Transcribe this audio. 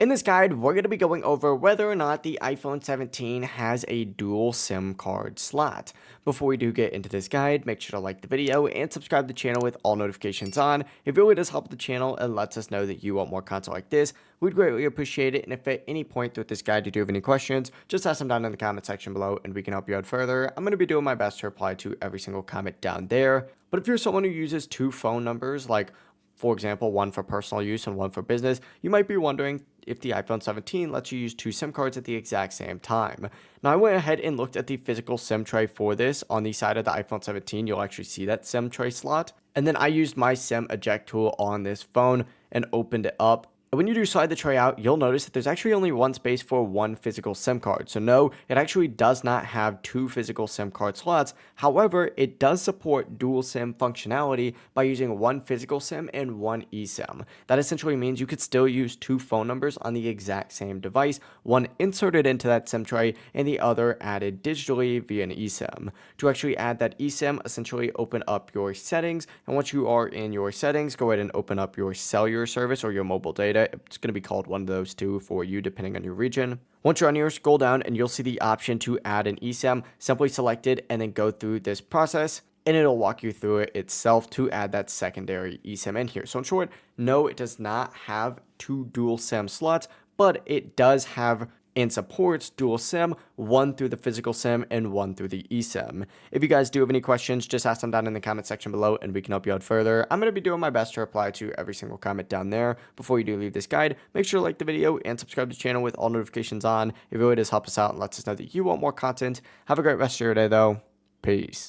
In this guide, we're going to be going over whether or not the iPhone 17 has a dual SIM card slot. Before we do get into this guide, make sure to like the video and subscribe to the channel with all notifications on. It really does help the channel and lets us know that you want more content like this. We'd greatly appreciate it, and if at any point through this guide you do have any questions, just ask them down in the comment section below and we can help you out further. I'm going to be doing my best to reply to every single comment down there. But if you're someone who uses two phone numbers, like for example, one for personal use and one for business, you might be wondering if the iPhone 17 lets you use two SIM cards at the exact same time. Now, I went ahead and looked at the physical SIM tray for this. On the side of the iPhone 17, you'll actually see that SIM tray slot. And then I used my SIM eject tool on this phone and opened it up. And when you do slide the tray out, you'll notice that there's actually only one space for one physical SIM card. So no, it actually does not have two physical SIM card slots. However, it does support dual SIM functionality by using one physical SIM and one eSIM. That essentially means you could still use two phone numbers on the exact same device, one inserted into that SIM tray and the other added digitally via an eSIM. To actually add that eSIM, essentially open up your settings, and once you are in your settings, go ahead and open up your cellular service or your mobile data. It's going to be called one of those two for you depending on your region. Once you're on here, scroll down and you'll see the option to add an eSIM. Simply select it and then go through this process, and it'll walk you through it itself to add that secondary eSIM in here. So in short, no, it does not have two dual SIM slots, but it does have and supports dual SIM, one through the physical SIM and one through the eSIM. If you guys do have any questions, just ask them down in the comment section below and we can help you out further. I'm going to be doing my best to reply to every single comment down there. Before you do leave this guide, make sure to like the video and subscribe to the channel with all notifications on. It really does help us out and lets us know that you want more content. Have a great rest of your day though. Peace.